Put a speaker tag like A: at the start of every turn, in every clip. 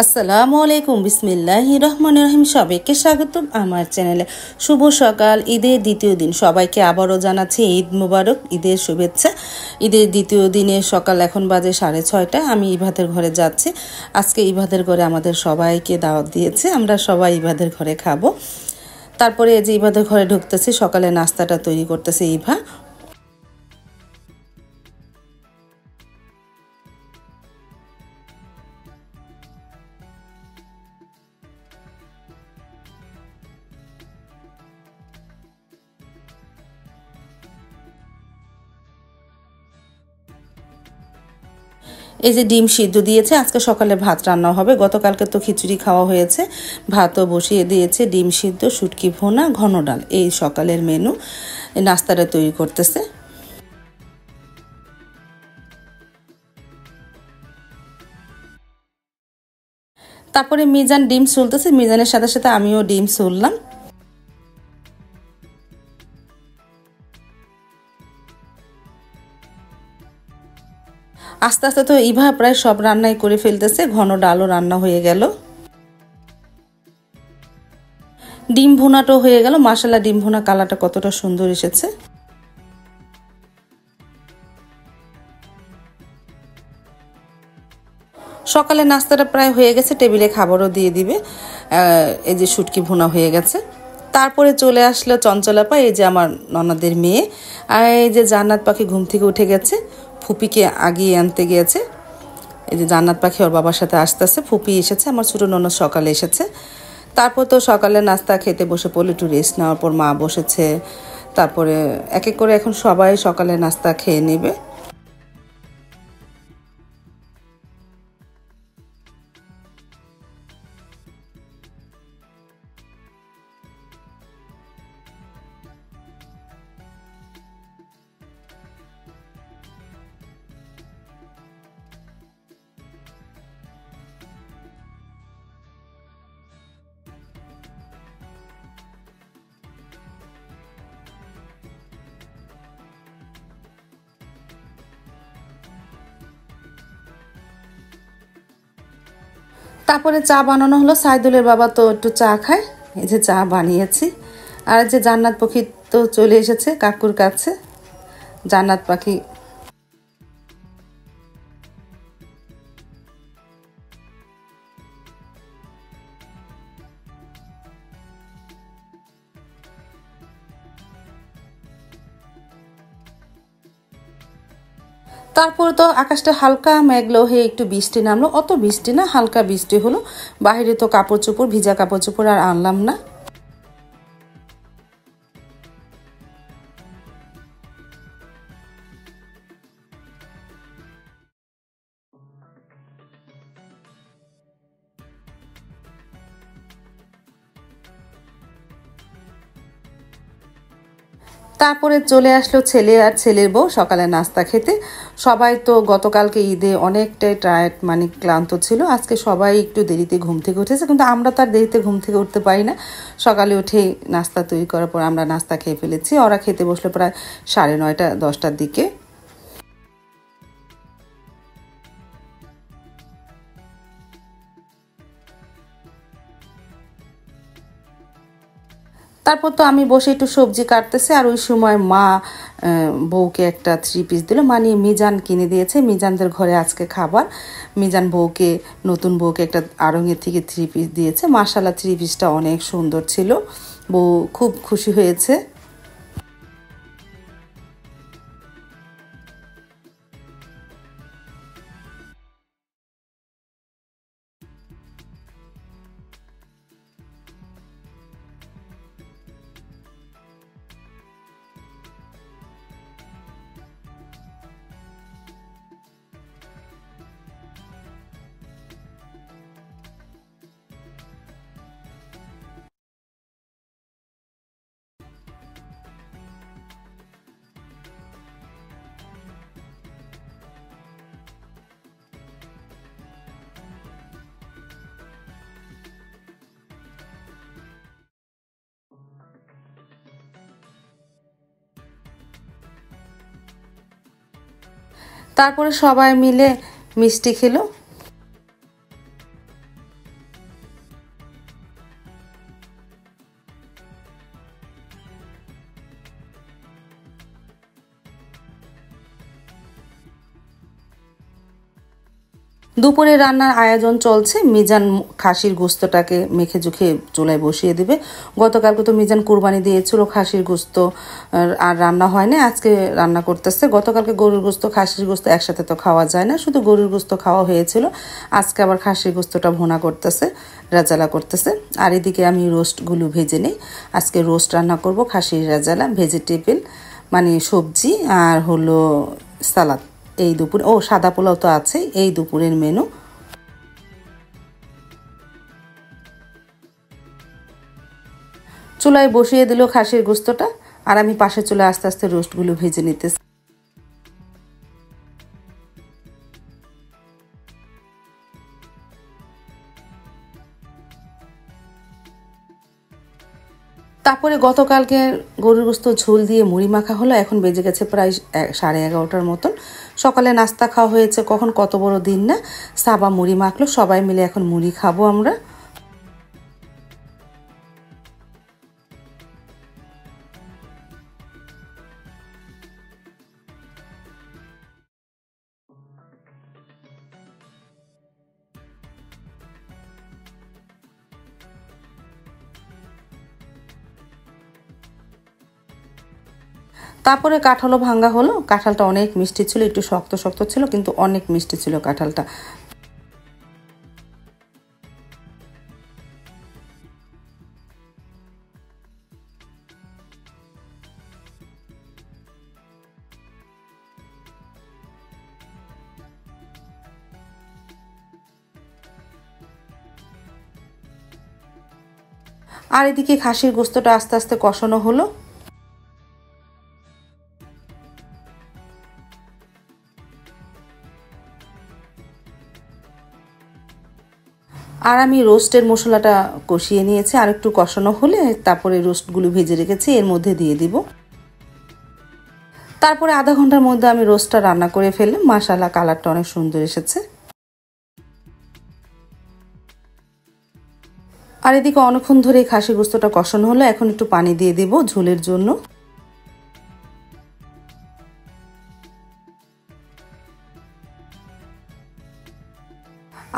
A: আসসালামু আলাইকুম বিসমিল্লাহির রহমানির রহিম। সবাইকে স্বাগতম আমার চ্যানেলে। শুভ সকাল, ঈদের দ্বিতীয় দিন। সবাইকে আবারও জানাচ্ছি ঈদ মুবারক, ঈদের শুভেচ্ছা। ঈদের দ্বিতীয় দিনের সকাল এখন বাজে 6:30। আমি ইবাদের ঘরে যাচ্ছি। আজকে ইবাদের ঘরে আমাদের সবাইকে দাওয়াত দিয়েছে, আমরা সবাই ইবাদের ঘরে খাবো। তারপরে এই যে ইবাদের ঘরে ঢুকতেছি, সকালে নাস্তাটা তৈরি করতেছে ইভা। এই যে ডিম সিদ্ধ দিয়েছে, আজকে সকালে ভাত রান্না হবে। গতকালকে তো খিচুড়ি খাওয়া হয়েছে, ভাতও বসিয়ে দিয়েছে। ডিম সিদ্ধ, শুটকি ভুনা, ঘন ডাল, এই সকালের মেনু। নাস্তাটা তৈরি করতেছে। তারপরে মিজান ডিম সুলতেছে, মিজানের সাথে সাথে আমিও ডিম সুললাম। আস্তে আস্তে তো ইভা প্রায় সব রান্নাই করে ফেলতেছে। ঘন ডালও রান্না হয়ে গেল, ডিম ভুনাটাও হয়ে গেল। মাশাআল্লাহ, ডিম ভুনা কালারটা কতটা সুন্দর এসেছে। সকালে নাস্তাটা প্রায় হয়ে গেছে, টেবিলে খাবারও দিয়ে দিবে। এই যে শুটকি ভুনা হয়ে গেছে। তারপরে চলে আসলো চঞ্চলাপা, এই যে আমার ননদের মেয়ে। আর এই যে জান্নাত পাখি ঘুম থেকে উঠে গেছে, ফুপিকে আগিয়ে আনতে গিয়েছে। এই যে জান্নাত পাখি ওর বাবার সাথে আসতেছে। ফুপি এসেছে, আমার ছোটো ননদ সকালে এসেছে। তারপর তো সকালে নাস্তা খেতে বসে পড়লে, একটু রেস্ট নেওয়ার পর মা বসেছে। তারপরে এক এক করে এখন সবাই সকালে নাস্তা খেয়ে নেবে। তারপরে চা বানানো হলো। সাইদুলের বাবা তো একটু চা খায়, এই যে চা বানিয়েছি। আর যে জান্নাত পাখি তো চলে এসেছে কাকুর কাছে। জান্নাত পাখি তারপর তো আকাশটা হালকা মেঘলো হয়ে একটু বৃষ্টি নামলো। অত বৃষ্টি না, হালকা বৃষ্টি হলো। বাইরে তো কাপড় চোপড়, ভিজা কাপড় চোপড় আর আনলাম না। তারপরে চলে আসলো ছেলে আর ছেলের বউ সকালে নাস্তা খেতে। সবাই তো গতকালকে ঈদে অনেকটাই টায়ার্ড, মানে ক্লান্ত ছিল। আজকে সবাই একটু দেরিতে ঘুম থেকে উঠেছে, কিন্তু আমরা তো আর দেরিতে ঘুম থেকে উঠতে পারি না। সকালে উঠেই নাস্তা তৈরি করার পর আমরা নাস্তা খেয়ে ফেলেছি। ওরা খেতে বসলো প্রায় 9:30 10টার দিকে। তারপর তো আমি বসে একটু সবজি কাটতেছি, আর ওই সময় মা বউকে একটা 3 পিস দিল। মানে মিজান কিনে দিয়েছে, মিজানদের ঘরে আজকে খাবার। মিজান বউকে, নতুন বউকে একটা আড়ঙের থেকে 3 পিস দিয়েছে। মাশাআল্লাহ, 3 পিসটা অনেক সুন্দর ছিল। বউ খুব খুশি হয়েছে। তারপরে সবাই মিলে মিষ্টি খেলো। দুপুরে রান্নার আয়োজন চলছে। মিজান খাসির গোস্তটাকে মেখে জুখে চুলায় বসিয়ে দিবে। গতকালকে তো মিজান কুরবানি দিয়েছিল, খাসির গোস্ত আর রান্না হয় না, আজকে রান্না করতেছে। গতকালকে গরুর গোস্ত খাসির গোস্ত একসাথে তো খাওয়া যায় না, শুধু গরুর গোস্ত খাওয়া হয়েছিল। আজকে আবার খাসির গোস্তটা ভুনা করতেছে, রাজালা করতেছে। আর এদিকে আমি রোস্টগুলো ভেজে নিই। আজকে রোস্ট রান্না করব, খাসির রাজালা, ভেজিটেবল মানে সবজি আর হলো সালাদ। এই দুপুর সাদা পোলাও তো আছে, এই দুপুরের মেনু। চুলায় বসিয়ে দিল খাসির গোস্তটা, আর আমি পাশে চলে আস্তে আস্তে রোস্টগুলো ভেজে নিতেছি। তারপরে গতকালকে গরুর গোস্ত ঝোল দিয়ে মুড়ি মাখা হলো। এখন বেজে গেছে প্রায় 11:30টার মতন। সকালে নাস্তা খাওয়া হয়েছে, কখন কত বড় দিন না, সাবা মুড়ি মাখলো, সবাই মিলে এখন মুড়ি খাবো আমরা। তারপরে কাঁঠালও ভাঙা হলো। কাঁঠালটা অনেক মিষ্টি ছিল, একটু শক্ত শক্ত ছিল কিন্তু অনেক মিষ্টি ছিল কাঁঠালটা। আর এদিকে খাসির গোস্তটা আস্তে আস্তে কষানো হলো। আর আমি রোস্টের মশলাটা কষিয়ে নিয়েছি, আর একটু কষানো হলে তারপরে রোস্টগুলো ভেজে রেখেছি এর মধ্যে দিয়ে দিব। তারপরে আধা ঘন্টার মধ্যে আমি রোস্টটা রান্না করে ফেললাম। মাশাআল্লাহ, কালারটা অনেক সুন্দর এসেছে। আর এদিকে অনেকক্ষণ ধরে খাসি গোস্তটা কষানো হলো, এখন একটু পানি দিয়ে দিব ঝোলের জন্য।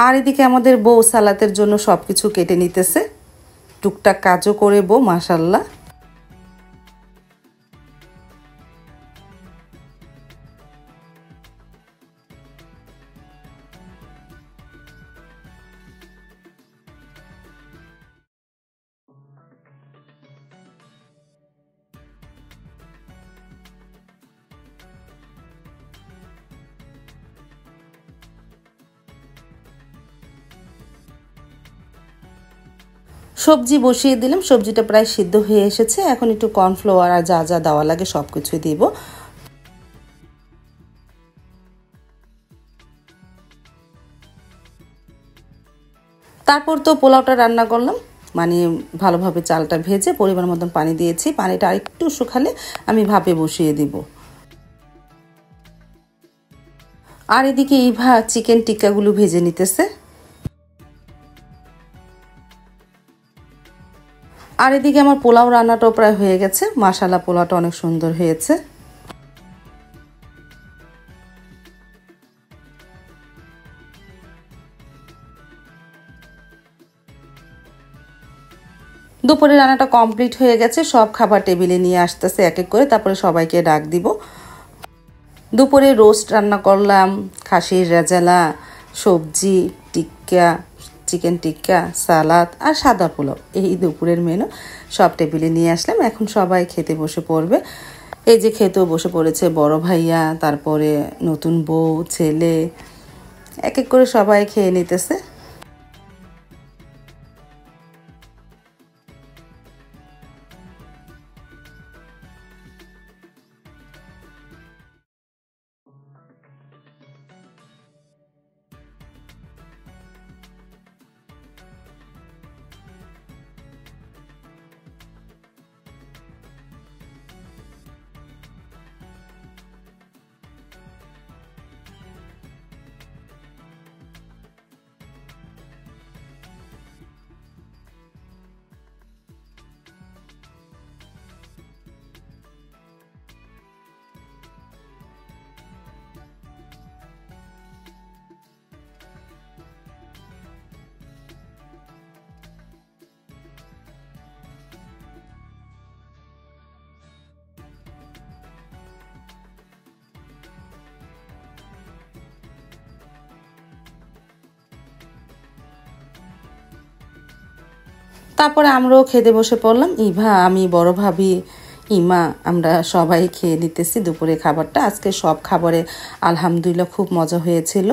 A: আর এদিকে আমাদের বউ সালাতের জন্য সবকিছু কেটে নিতেছে, টুকটাক কাজও করে বউ, মাশাআল্লাহ। সবজি বসিয়ে দিলাম, সবজিটা প্রায় সিদ্ধ হয়ে এসেছে। এখন একটু কর্নফ্লাওয়ার আর যা যা দেওয়া লাগে সব কিছুই দিব। তারপর তো পোলাওটা রান্না করলাম, মানে ভালোভাবে চালটা ভেজে পরিমাণ মতন পানি দিয়েছি। পানিটা আরেকটু শুকালে আমি ভাপে বসিয়ে দিব। আর এদিকে ইভা চিকেন টিক্কাগুলো ভেজে নিতেছে। আর এদিকে আমার পোলাও রান্নাটাও প্রায় হয়ে গেছে। মাশাআল্লাহ, পোলাওটা অনেক সুন্দর হয়েছে। দুপুরে রান্নাটা কমপ্লিট হয়ে গেছে, সব খাবার টেবিলে নিয়ে আসতেছে এক এক করে, তারপরে সবাইকে ডাক দিব। দুপুরে রোস্ট রান্না করলাম, খাসির রেজালা, সবজি, টিক্কা, চিকেন টিক্কা, সালাদ আর সাদা পোলাও, এই দুপুরের মেনু সব টেবিলে নিয়ে আসলাম। এখন সবাই খেতে বসে পড়বে। এই যে খেতেও বসে পড়েছে বড় ভাইয়া, তারপরে নতুন বউ, ছেলে, এক এক করে সবাই খেয়ে নিতেছে। তারপরে আমরাও খেতে বসে পড়লাম। ইভা, আমি, বড় ভাবি, ইমা, আমরা সবাই খেয়ে নিতেছি দুপুরে খাবারটা। আজকে সব খাবারে আলহামদুলিল্লাহ খুব মজা হয়েছিল।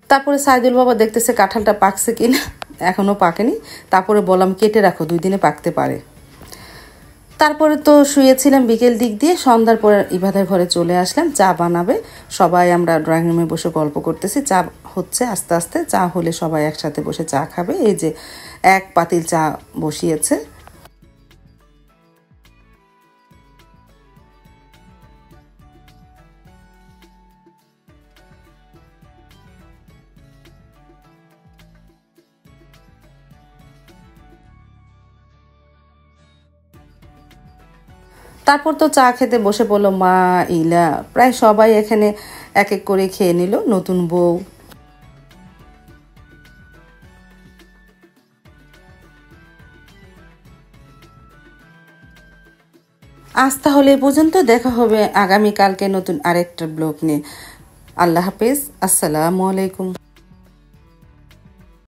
A: তারপরে সাইদুল বাবা দেখতেছে কাঁঠালটা পাকছে কিনা, এখনও পাকেনি। তারপরে বললাম কেটে রাখো, 2 দিনে পাকতে পারে। তারপরে তো শুয়েছিলাম বিকেল দিক দিয়ে। সন্ধ্যার পরে ইবাদের ঘরে চলে আসলাম, চা বানাবে। সবাই আমরা ড্রয়িং রুমে বসে গল্প করতেছি। চা হচ্ছে আস্তে আস্তে, চা হলে সবাই একসাথে বসে চা খাবে। এই যে এক পাতিল চা বসিয়েছে। তারপর তো চা খেতে বসে পড়লো মা, ইলা, প্রায় সবাই এখানে এক এক করে খেয়ে নিল। নতুন বউ। আজ তাহলে এ পর্যন্ত, দেখা হবে আগামীকালকে নতুন আরেকটা ব্লগ নিয়ে। আল্লাহ হাফেজ, আসসালামু আলাইকুম।